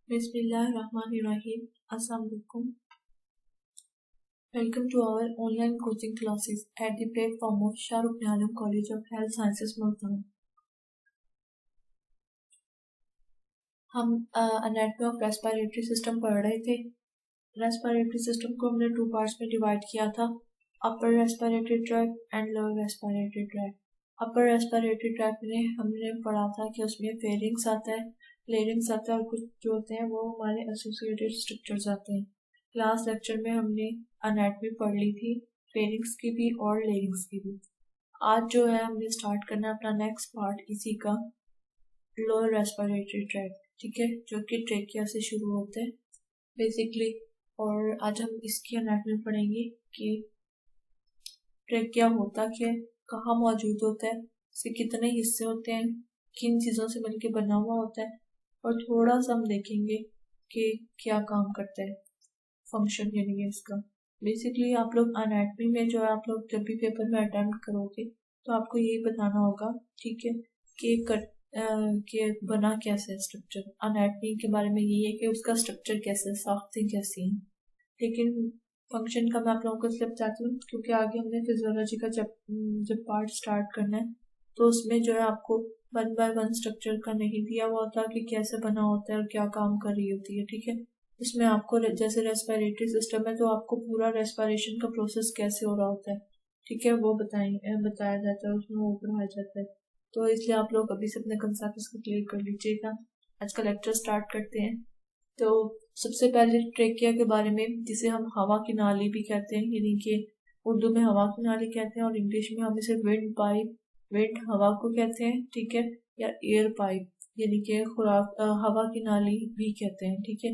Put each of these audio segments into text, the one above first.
Bismillahirrahmanirrahim. Assalamu alaikum. Welcome to our online coaching classes at the platform of Shah Rukh Alam College of Health Sciences, Multan. हम anatomy of respiratory system पढ़ रहे थे। Respiratory system को हमने 2 parts में divide किया था, अपर respiratory tract and lower respiratory tract. Upper respiratory tract में हमने पढ़ा था कि उसमें फेरिंग्स आता है, लेरिंग्स आता है और कुछ जो होते हैं वो हमारे एसोसिएटेड स्ट्रक्चर्स आते हैं। लास्ट लेक्चर में हमने एनाटॉमी पढ़ ली थी, फेरिंग्स की भी और लेरिंग्स की भी। आज जो है हमने स्टार्ट करना अपना नेक्स्ट पार्ट इसी का, लोअर रेस्पिरेटरी ट्रैक्ट, ठीक है, जो कि ट्रेकिया से शुरू होते हैं बेसिकली। और आज हम इसकी एनाटॉमी पढ़ेंगे कि ट्रेकिया होता क्या है, कहाँ मौजूद होता है, इसके कितने हिस्से होते हैं, किन चीज़ों से मिलकर बना हुआ होता है, और थोड़ा सा हम देखेंगे कि क्या काम करता है, फंक्शन यानी कि इसका। बेसिकली आप लोग एनाटॉमी में जो है, आप लोग जब भी पेपर में अटेम्प्ट करोगे तो आपको यही बताना होगा, ठीक है, कि बना कैसे है स्ट्रक्चर। एनाटॉमी के बारे में यही है कि उसका स्ट्रक्चर कैसे है, साख्तें कैसी हैं, लेकिन फंक्शन का मैं आप लोगों को इसलिए बताती हूँ क्योंकि आगे हमने फिजियोलॉजी का जब पार्ट स्टार्ट करना है तो उसमें जो है आपको 1 बाय 1 स्ट्रक्चर का नहीं दिया हुआ होता कि कैसे बना होता है और क्या काम कर रही होती है, ठीक है। इसमें आपको जैसे रेस्पिरेटरी सिस्टम है तो आपको पूरा रेस्पिरेशन का प्रोसेस कैसे हो रहा होता है, ठीक है, वो बताया जाता है, उसमें वो पढ़ाया जाता है। तो इसलिए आप लोग अभी से अपने कंसेप्ट को क्लियर कर लीजिएगा। आज का लेक्चर स्टार्ट करते हैं। तो सबसे पहले ट्रेकिया के बारे में, जिसे हम हवा की नाली भी कहते हैं, यानी कि उर्दू में हवा की नाली कहते हैं और इंग्लिश में हम इसे विंड पाइप, विंड हवा को कहते हैं, ठीक है, या एयर पाइप यानी कि हवा की नाली भी कहते हैं, ठीक है।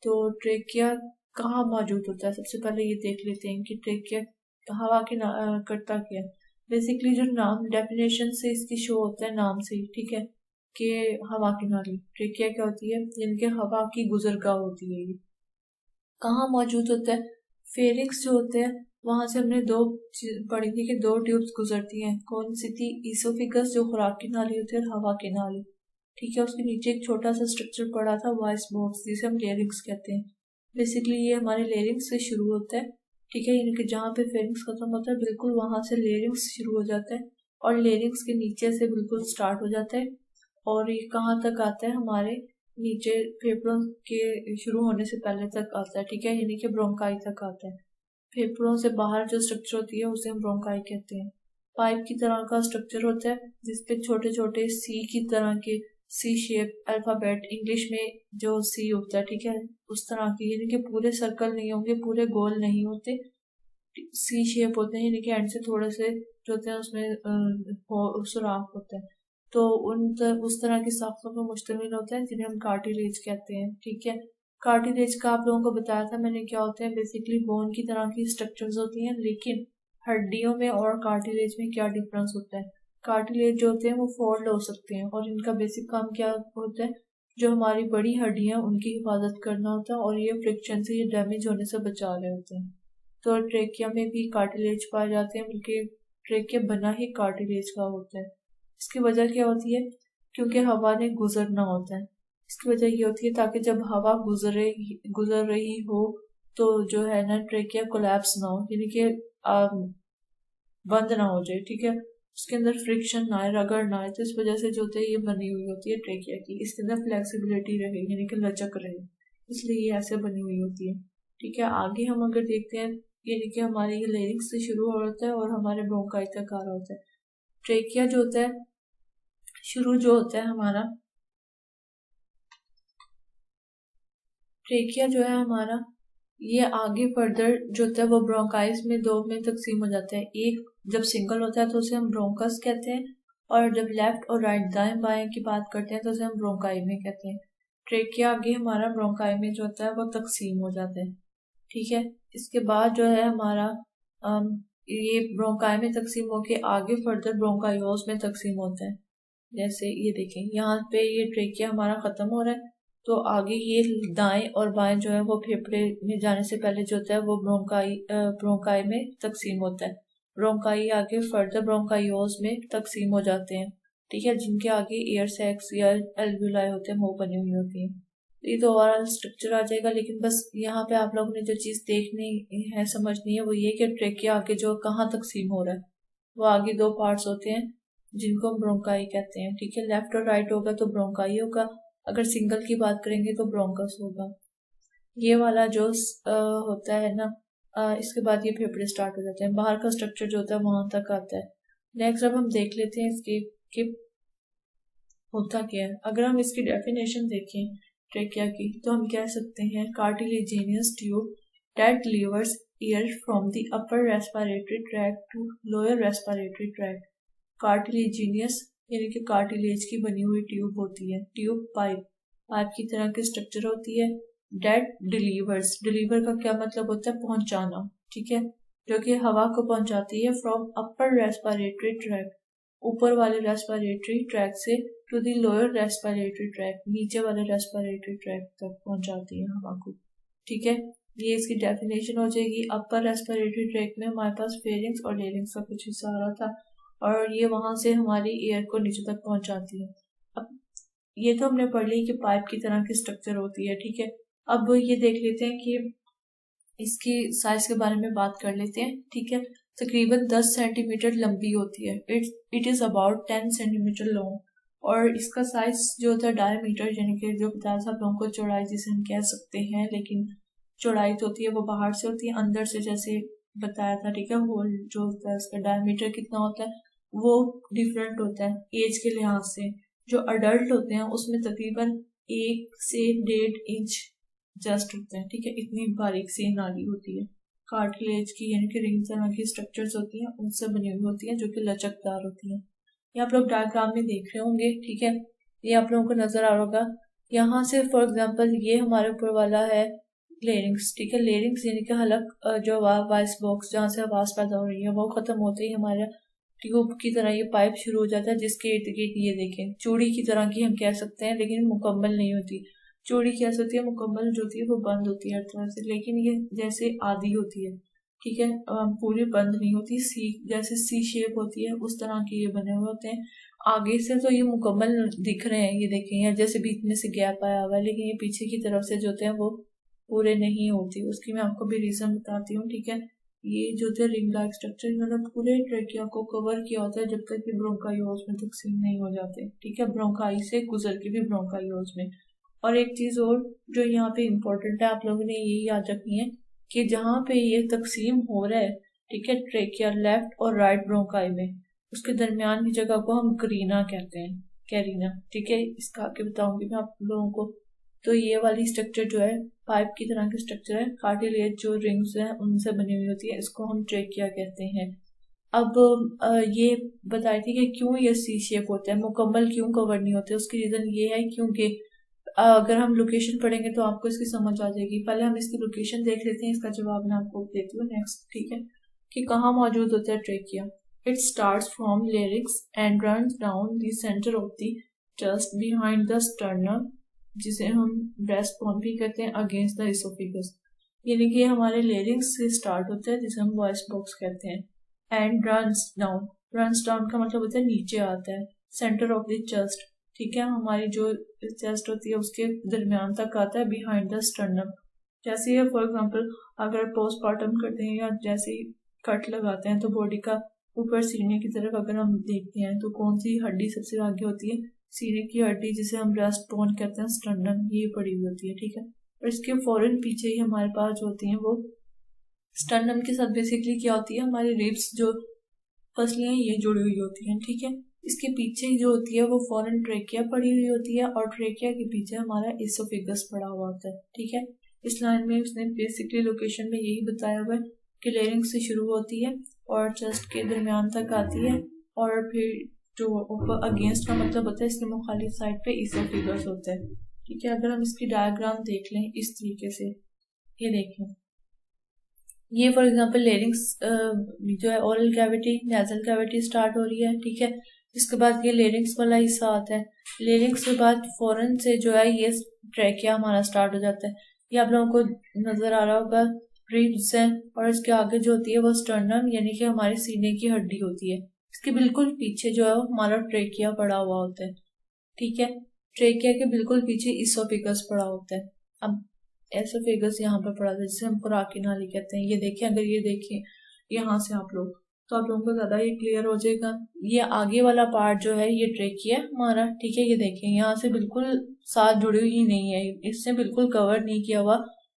तो ट्रेकिया कहाँ मौजूद होता है, सबसे पहले ये देख लेते हैं कि ट्रेकिया हवा की करता क्या है। बेसिकली जो नाम डेफिनेशन से इसकी शो होता है, नाम से, ठीक है, कि हवा की नाली ट्रेकिया क्या होती है, जिनके हवा की गुजरगाह होती है। ये कहाँ मौजूद होता है, फेरिंग्स जो होते हैं वहां से हमने 2 पढ़ी थी कि 2 ट्यूब्स गुजरती हैं। कौन सी थी, ईसोफिगस जो खुराक की नाली होती है और हवा की नाली, ठीक है। उसके नीचे एक छोटा सा स्ट्रक्चर पड़ा था, वॉइस बॉक्स, जिसे हम लेरिंग्स कहते हैं। बेसिकली ये हमारे लेरिंग्स से शुरू होता है, ठीक है, यानी कि जहाँ पे फेरिंग्स खत्म होता है बिल्कुल वहां से लेरिंग्स शुरू हो जाता है और लेरिंग्स के नीचे से बिल्कुल स्टार्ट हो जाता है और ये कहाँ तक आता है, हमारे नीचे फेफड़ों के शुरू होने से पहले तक आता है, ठीक है, यानी कि ब्रोंकाई तक आता है। फेफड़ों से बाहर जो स्ट्रक्चर होती है उसे हम ब्रोंकाई कहते हैं। पाइप की तरह का स्ट्रक्चर होता है जिसपे छोटे छोटे सी की तरह के, सी शेप अल्फाबेट इंग्लिश में जो सी होता है, ठीक है, उस तरह की, यानी कि पूरे सर्कल नहीं होंगे, पूरे गोल नहीं होते, सी शेप होते हैं, यानी कि एंड से थोड़े से जो होते हैं उसमें सुराख होता है। तो उस तरह की साख्तों पर मुश्तमिल होता है जिन्हें हम कार्टिलेज कहते हैं, ठीक है। कार्टिलेज का आप लोगों को बताया था मैंने क्या होता है, बेसिकली बोन की तरह की स्ट्रक्चर्स होती हैं, लेकिन हड्डियों में और कार्टिलेज में क्या डिफरेंस होता है। कार्टिलेज जो होते हैं वो फोल्ड हो सकते हैं और इनका बेसिक काम क्या होता है, जो हमारी बड़ी हड्डियां उनकी हिफाजत करना होता है और ये फ्रिक्शन से, ये डैमेज होने से बचा रहे होते हैं। तो ट्रेकिया में भी कार्टिलेज पाए जाते हैं, बल्कि ट्रेकिया बना ही कार्टिलेज का होता है। इसकी वजह क्या होती है, क्योंकि हवा ने गुजरना होता है। इसकी वजह ये होती है ताकि जब हवा गुजर रही हो तो जो है ना ट्रेकिया कोलैप्स ना हो, यानी कि बंद ना हो जाए, ठीक है, उसके अंदर फ्रिक्शन ना आए, रगड़ ना आए। तो इस वजह से जो होता है ये बनी हुई होती है ट्रेकिया की, इसके अंदर फ्लेक्सिबिलिटी रहे, यानी कि लचक रहे, इसलिए ये ऐसे बनी हुई होती है, ठीक है। आगे हम अगर देखते हैं, यानी कि हमारे ये लेरिंग्स से शुरू हो रहा है और हमारे ब्रोंकाई तक आ रहा होता है। ट्रेकिया जो होता है, शुरू जो होता है हमारा, ट्रेकिया जो है हमारा, ये आगे फर्दर जो होता है वो ब्रोंकाइस में 2 में तकसीम हो जाता है। एक जब सिंगल होता है तो उसे हम ब्रोंकस कहते हैं, और जब लेफ्ट और राइट दाएं बाएं की बात करते हैं तो उसे हम ब्रोंकाई में कहते हैं। ट्रेकिया आगे हमारा ब्रोंकाई में जो होता है वो तकसीम हो जाता है, ठीक है। इसके बाद जो है हमारा ये ब्रोंकाई में तकसीम होके आगे फर्दर ब्रोंकायोस में तकसीम होता है। जैसे ये देखें, यहाँ पे ये ट्रेकिया हमारा खत्म हो रहा है तो आगे ये दाएं और बाएं जो है वो फेफड़े में जाने से पहले जो होता है वो ब्रोंकाई में तकसीम होता है। ब्रोंकाई आगे फर्दर ब्रोंकायोस में तकसीम हो जाते हैं, ठीक है, जिनके आगे एयर सैक्स या एल्वियोलाई होते हैं, मुंह बनी हुई होती है। ये तो ओवरऑल स्ट्रक्चर आ जाएगा। लेकिन बस यहाँ पे आप लोगों ने जो चीज देखनी है, समझनी है, वो ये कि ट्रेकिया आगे जो कहाँ तकसीम हो रहा है, वो आगे दो पार्ट्स होते हैं जिनको हम ब्रोंकाई कहते हैं। ठीक है, लेफ्ट और राइट होगा तो ब्रोंकाई होगा, अगर सिंगल की बात करेंगे तो ब्रोंकस होगा। ये वाला जो होता है ना, इसके बाद ये फेफड़े स्टार्ट हो जाते हैं, बाहर का स्ट्रक्चर जो होता है वहां तक आता है। नेक्स्ट अब हम देख लेते हैं इसके कि होता क्या है। अगर हम इसकी डेफिनेशन देखें ट्रेकिया की, तो हम कह सकते हैं cartilaginous tube that delivers air from the upper respiratory tract to lower respiratory tract. Cartilaginous यानी कि कार्टिलेज की बनी हुई ट्यूब होती है, ट्यूब पाइप की तरह की स्ट्रक्चर होती है। डेट डिलीवर्स, डिलीवर का क्या मतलब होता है, पहुंचाना। ठीक है, जो कि हवा को पहुंचाती है फ्रॉम अपर रेस्पिरेटरी ट्रैक्ट, ऊपर वाले रेस्पिरेटरी ट्रैक से, to the lower respiratory track, नीचे वाले रेस्पिरेटरी ट्रैक तक पहुंचाती है हवा को। ठीक है, ये इसकी डेफिनेशन हो जाएगी। अपर रेस्पिरेटरी ट्रैक में हमारे पास फेरिंग्स और लेरिंग्स का कुछ हिस्सा आ रहा था, और ये वहां से हमारी एयर को नीचे तक पहुंचाती है। अब ये तो हमने पढ़ ली कि पाइप की तरह की स्ट्रक्चर होती है। ठीक है, अब ये देख लेते हैं कि इसकी साइज के बारे में बात कर लेते हैं। ठीक है, तकरीबन 10 सेंटीमीटर लंबी होती है, it is about 10 centimetre long, और इसका साइज जो होता है डायमीटर, यानी कि जो बताया था आप लोगों को, चौड़ाई जिसे हम कह सकते हैं, लेकिन चौड़ाई तो होती है वो बाहर से होती है, अंदर से जैसे बताया था। ठीक है, होल जो होता है उसका डायमीटर कितना होता है वो डिफरेंट होता है एज के लिहाज से। जो अडल्ट होते हैं उसमें तकरीबन 1 से 1.5 इंच जस्ट होते हैं। ठीक है, इतनी बारीक सी नाली होती है, कार्टिलेज की यानी कि रिंग तरह की स्ट्रक्चर्स होती हैं, उनसे बनी हुई होती है, जो कि लचकदार होती है। ये आप लोग डायग्राम में देख रहे होंगे। ठीक है, ये आप लोगों को नजर आ रहा होगा। यहाँ से फॉर एग्जांपल ये हमारे ऊपर वाला है लेरिंग्स। ठीक है, लेरिंग्स यानी कि हलक, जो वॉइस बॉक्स जहाँ से आवाज पैदा हो रही है, वो खत्म होते ही हमारा ट्यूब की तरह ये पाइप शुरू हो जाता है, जिसके इर्द गिर्द ये देखें चूड़ी की तरह की हम कह सकते हैं, लेकिन मुकम्मल नहीं होती। चूड़ी कैसे होती है, मुकम्मल जो होती है वो बंद होती है हर तरह से, लेकिन ये जैसे आधी होती है। ठीक है, पूरी बंद नहीं होती, सी जैसे सी शेप होती है उस तरह के ये बने हुए होते हैं। आगे से तो ये मुकम्मल दिख रहे हैं, ये देखें यार जैसे बीच में से गैप आया हुआ है, लेकिन ये पीछे की तरफ से जो होते हैं वो पूरे नहीं होती। उसकी मैं आपको भी रीजन बताती हूँ। ठीक है, ये जो होते हैं रिंग लाइक स्ट्रक्चर, इन्होंने पूरे ट्रेकिया को कवर किया होता है जब तक कि ब्रोंकाइओल्स में तकसीम नहीं हो जाते। ठीक है, ब्रोंकाई से गुजर के भी ब्रोंकाइओल्स में। और एक चीज और जो यहाँ पे इम्पोर्टेंट है, आप लोगों ने ये याद रखनी है कि जहाँ पे ये तकसीम हो रहा है, ठीक है, ट्रेकिया लेफ्ट और राइट ब्रोंकाई में, उसके दरमियान की जगह को हम करीना कहते हैं, कैरीना। ठीक है, इसका आगे बताऊंगी मैं आप लोगों को। तो ये वाली स्ट्रक्चर जो है पाइप की तरह की स्ट्रक्चर है, कार्टिलेज जो रिंग्स हैं उनसे बनी हुई होती है, इसको हम ट्रेकिया कहते हैं। अब ये बताई थी कि क्यों ये सी शेप होता है, मुकम्मल क्यों कवर नहीं होते, उसकी रीजन ये है क्योंकि अगर हम लोकेशन पढ़ेंगे तो आपको इसकी समझ आ जाएगी। पहले हम इसकी लोकेशन देख लेते हैं, इसका जवाब मैं आपको देती हूँ नेक्स्ट। ठीक है, कि कहाँ मौजूद होता है trachea. It starts from larynx and runs down the centre of the chest behind the sternum, जिसे हम ब्रेस्ट बोन भी कहते हैं, अगेंस्ट द इसोफेगस। यानी कि हमारे लेरिक्स से स्टार्ट होता है, जिसे हम वॉइस बॉक्स कहते हैं, and runs down, runs down का मतलब होता है नीचे आता है, सेंटर ऑफ द चेस्ट। ठीक है, हमारी जो चेस्ट होती है उसके दरमियान तक आता है, बिहाइंड द स्टर्नम। जैसे ये फॉर एग्जांपल अगर पोस्टमार्टम करते हैं या जैसे कट लगाते हैं, तो बॉडी का ऊपर सीने की तरफ अगर हम देखते हैं तो कौन सी हड्डी सबसे आगे होती है, सीने की हड्डी, जिसे हम ब्रेस्ट बोन कहते हैं, स्टर्नम, ये पड़ी हुई होती है। ठीक है, और इसके फौरन पीछे ही हमारे पास जो होती है वो स्टर्नम के साथ बेसिकली क्या होती है, हमारी रिब्स जो फसलियां ये जुड़ी हुई होती हैं। ठीक है, इसके पीछे जो होती है वो फॉरेन ट्रेकिया पड़ी हुई होती है, और ट्रेकिया के पीछे हमारा इसोफेगस पड़ा हुआ होता है। ठीक है, इस लाइन में उसने बेसिकली लोकेशन में यही बताया हुआ है कि लेरिंग से शुरू होती है और चेस्ट के दरमियान तक आती है, और फिर जो ऊपर अगेंस्ट का मतलब होता है, इसके मुखालिफ साइड पे इसोफेगस होता है। ठीक है, अगर हम इसकी डायग्राम देख लें इस तरीके से, ये देखें, ये फॉर एग्जांपल लेरिंग्स जो है oral cavity, nasal cavity start हो रही है। ठीक है, इसके बाद ये लेरिंग्स वाला हिस्सा आता है, लेरिंग्स के बाद फौरन से जो है ये ट्रेकिया हमारा स्टार्ट हो जाता है। ये आप लोगों को नजर आ रहा होगा, रिब्स हैं, और इसके आगे जो होती है वो स्टर्नम यानी कि हमारे सीने की हड्डी होती है। इसके बिल्कुल पीछे जो है वो हमारा ट्रेकिया पड़ा हुआ होता है। ठीक है, ट्रेकिया के बिल्कुल पीछे इसोफेगस पड़ा होता है। अब एसोफेगस यहाँ पे पड़ा था जिसे हम खुराक की नाली कहते हैं। ये देखें, अगर ये देखें यहाँ से आप लोग, तो आप लोगों को ज्यादा ये क्लियर हो जाएगा। ये आगे वाला पार्ट जो है ये ट्रेकिया हमारा, ठीक है। ये देखें यहाँ से बिल्कुल साथ जुड़ी हुई नहीं है, इससे बिल्कुल कवर नहीं किया हुआ,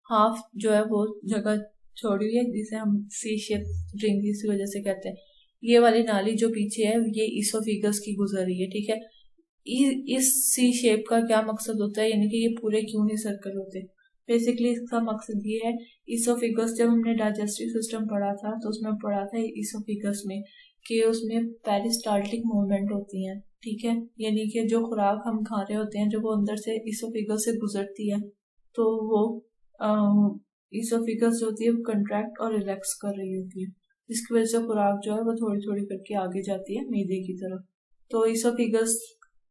हाफ जो है वो जगह छोड़ी हुई है, जिसे हम सी शेप रिंग इसी वजह से कहते हैं। ये वाली नाली जो पीछे है ये इसोफेगस की गुजर रही है, ठीक है। इस सी शेप का क्या मकसद होता है, यानी कि ये पूरे क्यों नहीं सर्कल होते। बेसिकली इसका मकसद ये है, इसोफेगस जब हमने डाइजेस्टिव सिस्टम पढ़ा था तो उसमें पढ़ा था इसोफेगस में कि उसमें पेरिस्टाल्टिक मूवमेंट होती है, ठीक है। यानी कि जो खुराक हम खा रहे होते हैं जब वो अंदर से इसोफेगस से गुजरती है तो वो इसोफेगस जो होती है वो कंट्रैक्ट और रिलैक्स कर रही होती है, जिसकी वजह से खुराक जो है वो थोड़ी थोड़ी करके आगे जाती है मैदे की तरफ। तो इसोफेगस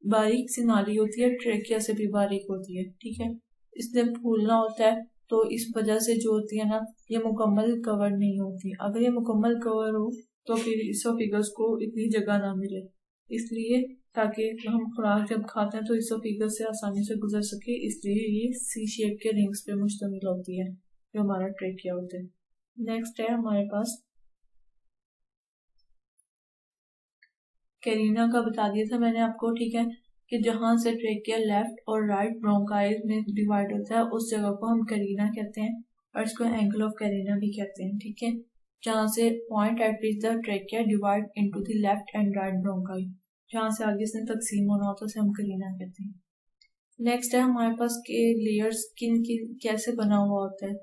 बारीक सी नाली होती है, ट्रेकिया से भी बारीक होती है, ठीक है। इसने फूलना होता है तो इस वजह से जो होती है ना, ये मुकम्मल कवर नहीं होती। अगर ये मुकम्मल कवर हो तो फिर इसोफेगस को इतनी जगह ना मिले, इसलिए ताकि हम खुराक जब खाते हैं तो इसोफेगस से आसानी से गुजर सके, इसलिए ये सी शेप के रिंग्स पे मुश्तमिल होती है जो हमारा ट्रेकिया होता है। नेक्स्ट है हमारे पास कैरिना का बता दिया था मैंने आपको, ठीक है, कि जहां से ट्रेकिया लेफ्ट और राइट ब्रोंकाइल में डिवाइड होता है उस जगह को हम कैरिना कहते हैं, और इसको एंगल ऑफ कैरिना भी कहते हैं, ठीक है। जहां से point eight which the trachea divide into the left and right bronchi, जहां से आगे से तकसीम होना होता है उसे हम कैरिना कहते हैं। नेक्स्ट है हमारे पास के लेयर्स किन कैसे बना हुआ होता है,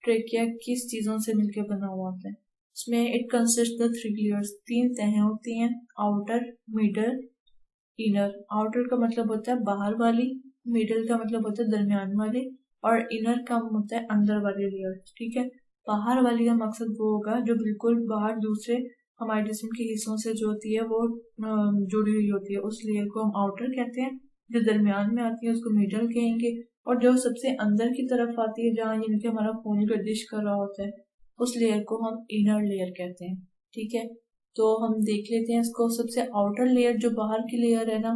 ट्रेकिया किस चीजों से मिलकर बना हुआ होता है। इसमें इट कंसिस्ट द 3 लेयर्स, 3 तहें होती हैं, आउटर, मिडल, इनर। आउटर का मतलब होता है बाहर वाली, मिडल का मतलब होता है दरमियान वाली, और इनर का होता है अंदर वाली लेयर, ठीक है। बाहर वाली का मकसद वो होगा जो बिल्कुल बाहर दूसरे हमारे जिस्म के हिस्सों से जो होती है वो जुड़ी हुई होती है, उस लेयर को हम आउटर कहते हैं। जो दरमियान में आती है उसको मिडल कहेंगे, और जो सबसे अंदर की तरफ आती है जहाँ यानी कि हमारा खून गर्दिश कर रहा होता है उस लेयर को हम इनर लेयर कहते हैं, ठीक है। तो हम देख लेते हैं इसको। सबसे आउटर लेयर जो बाहर की लेयर है ना,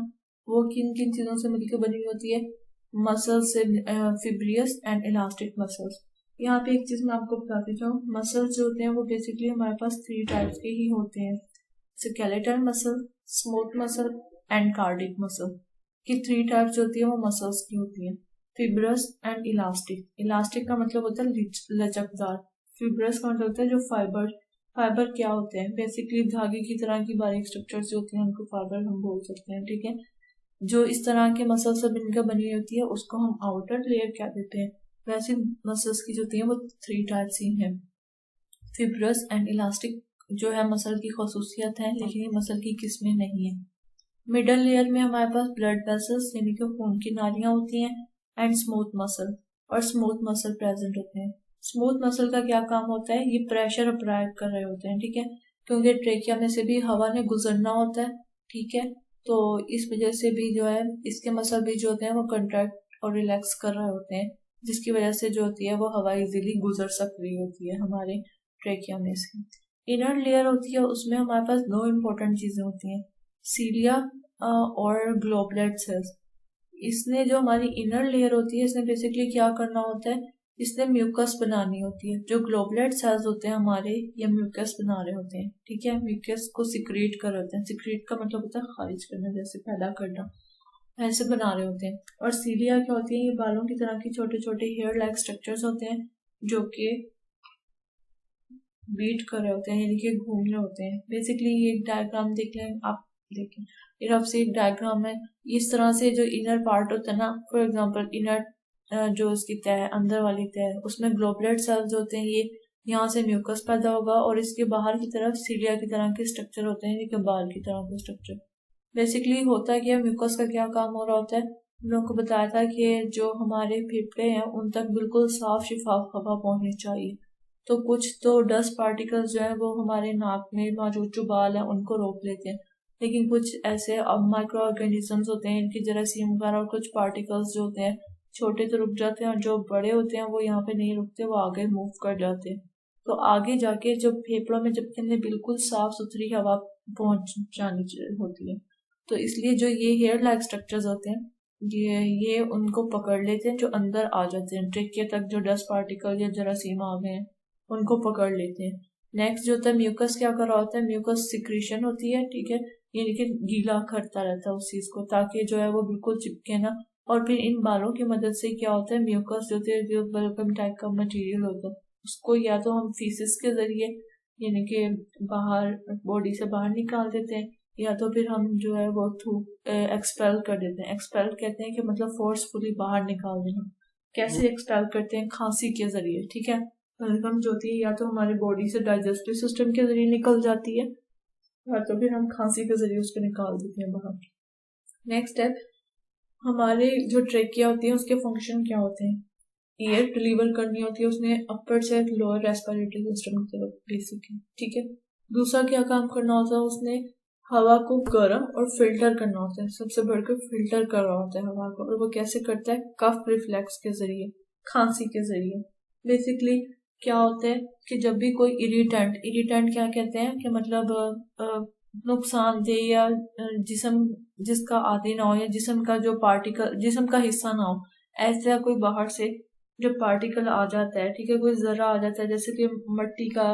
वो किन किन चीजों से मिलकर बनी होती है, मसल्स से, फिब्रियस एंड इलास्टिक मसल्स। यहाँ पे एक चीज मैं आपको बताती जाऊँ, मसल्स जो होते हैं वो बेसिकली हमारे पास 3 टाइप्स के ही होते हैं, skeletal muscle, smooth muscle and cardiac muscle की 3 टाइप्स होती है वो मसल्स की होती है, फिब्रस एंड इलास्टिक। इलास्टिक का मतलब होता है लचकदार, फिब्रस का मतलब होता है जो फाइबर क्या होते हैं, बेसिकली धागे की तरह की बारीक स्ट्रक्चर्स जो होती हैं उनको फाइबर हम बोल सकते हैं, ठीक है। जो इस तरह के मसल्स से मिलकर बनी होती है उसको हम आउटर लेयर कह देते हैं। वैसे मसल्स की जो होती है वो 3 टाइप्स ही हैं, फिब्रस एंड इलास्टिक जो है मसल की खसूसियत है, लेकिन ये मसल की किस्में नहीं है। मिडल लेयर में हमारे पास ब्लड वेसल्स यानी कि खून की नालियां होती हैं, एंड स्मूथ मसल, और स्मूथ मसल प्रेजेंट होते हैं। स्मूथ मसल का क्या काम होता है, ये प्रेशर अप्लाई कर रहे होते हैं, ठीक है, क्योंकि ट्रेकिया में से भी हवा ने गुजरना होता है, ठीक है। तो इस वजह से भी जो है इसके मसल भी जो होते हैं वो कंट्रैक्ट और रिलैक्स कर रहे होते हैं, जिसकी वजह से जो होती है वो हवा इजीली गुजर सक रही होती है हमारे ट्रेकिया में से। इनर लेयर होती है उसमें हमारे पास 2 इंपॉर्टेंट चीजें होती हैं, सीलिया और ग्लोबुलर सेल्स। इसने जो हमारी इनर लेयर होती है इसने बेसिकली क्या करना होता है, इसने म्यूकस बनानी होती है। जो ग्लोबुलर सेल्स होते हैं हमारे ये म्यूकस बना रहे होते हैं, ठीक है, म्यूकस को सिक्रेट कर रहे होते हैं। सिक्रेट का मतलब होता है खारिज करना, जैसे पैदा करना, ऐसे बना रहे होते हैं। और सीलिया क्या होती है, ये बालों की तरह की छोटे छोटे हेयर लाइक स्ट्रक्चर्स होते हैं जो कि बीट कर रहे होते हैं यानी कि घूम रहे होते हैं। बेसिकली ये एक डायग्राम देख लें आप, देखें ये रफ से एक डायग्राम है। इस तरह से जो इनर पार्ट होता है ना, फॉर एग्जांपल इनर जो उसकी तह अंदर वाली तह उसमें ग्लोबुलर सेल्स होते हैं, ये यहाँ से म्यूकस पैदा होगा, और इसके बाहर की तरफ सीलिया की तरह के स्ट्रक्चर होते हैं, यानी बाल की तरह के स्ट्रक्चर। बेसिकली होता क्या, म्यूकस का क्या काम हो रहा होता है, हम लोगों को बताया था कि जो हमारे फेफड़े हैं उन तक बिल्कुल साफ शिफाफ हवा पहुंचनी चाहिए। तो कुछ तो डस्ट पार्टिकल्स जो है वो हमारे नाक में मौजूद जो बाल है उनको रोक लेते हैं, लेकिन कुछ ऐसे माइक्रो ऑर्गेनिजम्स होते हैं, इनकी जरासीम वगैरह और कुछ पार्टिकल्स जो होते हैं छोटे तो रुक जाते हैं, और जो बड़े होते हैं वो यहाँ पे नहीं रुकते, वो आगे मूव कर जाते हैं। तो आगे जाके जब फेफड़ों में जब हमने बिल्कुल साफ सुथरी हवा पहुंच जानी होती है, तो इसलिए जो ये हेयर लाइक स्ट्रक्चर्स होते हैं ये उनको पकड़ लेते हैं जो अंदर आ जाते हैं, ट्रेकिया तक जो डस्ट पार्टिकल या जरासीम आ गए हैं उनको पकड़ लेते हैं। नेक्स्ट जो होता है म्यूकस, क्या कर रहा होता है, म्यूकस सिक्रीशन होती है, ठीक है, यानी कि गीला करता रहता है उस चीज को ताकि जो है वो बिल्कुल चिपके ना। और फिर इन बालों की मदद से क्या होता है, म्यूकस जो बल्कम टाइप का मटेरियल होता है उसको या तो हम फीसिस के जरिए यानी कि बाहर बॉडी से बाहर निकाल देते हैं, या तो फिर हम जो है वो थ्रू एक्सपेल कर देते हैं। एक्सपेल कहते हैं कि मतलब फोर्सफुली बाहर निकाल देना। कैसे एक्सपेल करते हैं, खांसी के जरिए, ठीक है। बलगम जो होती है या तो हमारी बॉडी से डाइजेस्टिव सिस्टम के जरिए निकल जाती है या तो फिर हम खांसी के जरिए उसको निकाल देते हैं बाहर। नेक्स्ट है हमारे जो ट्रेकिया होती है उसके फंक्शन क्या होते हैं, एयर डिलीवर करनी होती है उसने अपर से लोअर रेस्पिरेटरी सिस्टम की तरफ बेसिकली, ठीक है। दूसरा क्या काम करना होता है, उसने हवा को गर्म और फिल्टर करना होता है, सबसे बढ़कर फिल्टर कर रहा होता है हवा को, और वो कैसे करता है, कफ रिफ्लेक्स के जरिए, खांसी के जरिए। बेसिकली क्या होता है कि जब भी कोई इरिटेंट क्या कहते हैं कि मतलब नुकसानदेह या जिस्म जिसका आदि ना हो या जिस्म का जो पार्टिकल जिस्म का हिस्सा ना हो, ऐसा कोई बाहर से जो पार्टिकल आ जाता है, ठीक है, कोई जरा आ जाता है, जैसे कि मट्टी का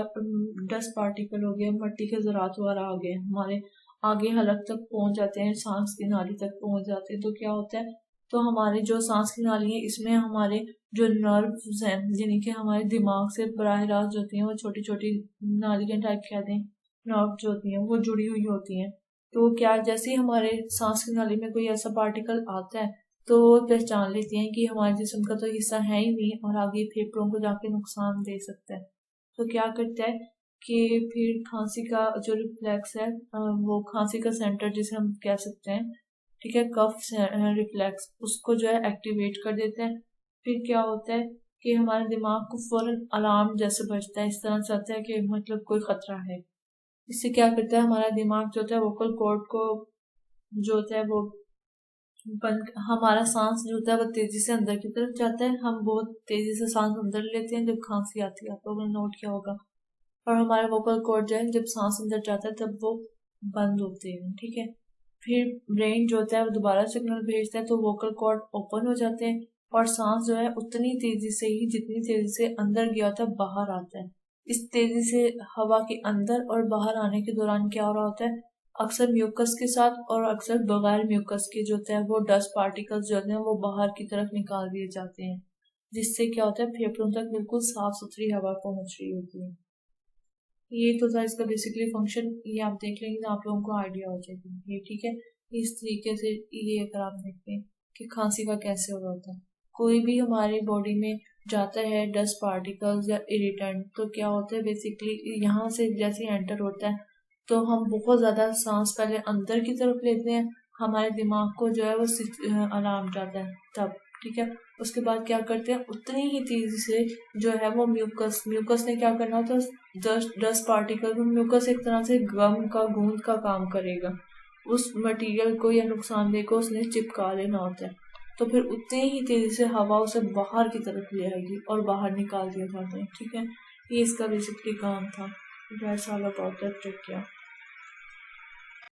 डस्ट पार्टिकल हो गया, मट्टी के जरात वगैरह आ गए हमारे आगे हलक तक पहुंच जाते हैं, सांस की नाली तक पहुंच जाते हैं, तो क्या होता है, तो हमारे जो सांस की नाली है इसमें हमारे जो नर्व्स हैं यानी कि हमारे दिमाग से बराह रास्त जो होती हैं वो छोटी छोटी नालियां टाइप कहते हैं, नर्व जो होती हैं वो जुड़ी हुई होती हैं। तो क्या जैसे ही हमारे सांस की नाली में कोई ऐसा पार्टिकल आता है तो वो पहचान लेती हैं कि हमारे जिस्म का तो हिस्सा है ही नहीं और आगे फेफड़ों को जाके नुकसान दे सकता है। तो क्या करता है कि फिर खांसी का जो रिफ्लेक्स है वो खांसी का सेंटर जिसे हम कह सकते हैं, ठीक है, कफ रिफ्लेक्स, उसको जो है एक्टिवेट कर देते हैं। फिर क्या होता है कि हमारे दिमाग को फौरन अलार्म जैसे बजता है, इस तरह से आता है कि मतलब कोई खतरा है। इससे क्या करता है हमारा दिमाग जो होता है वोकल कॉर्ड को जो होता है वो हमारा सांस जो होता है वो तेजी से अंदर की तरफ जाता है, हम बहुत तेजी से सांस अंदर लेते हैं जब खांसी आती है, आप लोगों ने नोट किया होगा। और हमारा वोकल कॉर्ड जो है जब सांस अंदर जाता है तब वो बंद होते हैं, ठीक है। फिर ब्रेन जो होता है वो दोबारा सिग्नल भेजता है तो वोकल कॉर्ड ओपन हो जाते हैं और सांस जो है उतनी तेजी से ही जितनी तेजी से अंदर गया होता है बाहर आता है। इस तेजी से हवा के अंदर और बाहर आने के दौरान क्या हो रहा होता है, अक्सर म्यूकस के साथ और अक्सर बगैर म्यूकस के जो होता है वो डस्ट पार्टिकल्स जो होते हैं वो बाहर की तरफ निकाल दिए जाते हैं, जिससे क्या होता है फेफड़ों तक बिल्कुल साफ सुथरी हवा पहुंच रही होती है। ये तो था इसका बेसिकली फंक्शन, ये आप देख लेंगे तो आप लोगों को आइडिया हो जाएगी ये, ठीक है। इस तरीके से ये अगर आप देखते हैं कि खांसी का कैसे हो रहा होता है, कोई भी हमारी बॉडी में जाता है डस्ट पार्टिकल्स या इरिटेंट तो क्या होता है बेसिकली यहाँ से जैसे एंटर होता है तो हम बहुत ज्यादा सांस पहले अंदर की तरफ लेते हैं, हमारे दिमाग को जो है वो अलार्म जाता है तब, ठीक है। उसके बाद क्या करते हैं उतनी ही तेजी से जो है वो म्यूकस ने क्या करना होता है, डस्ट पार्टिकल को, म्यूकस एक तरह से गम का गूंद का काम करेगा, उस मटेरियल को या नुकसानदेह को उसने चिपका लेना होता है, तो फिर उतनी ही तेजी से हवा उसे बाहर की तरफ ले आएगी और बाहर निकाल दिया जाता है, ठीक है। ये इसका बेसिकली काम था। That's all about that trick.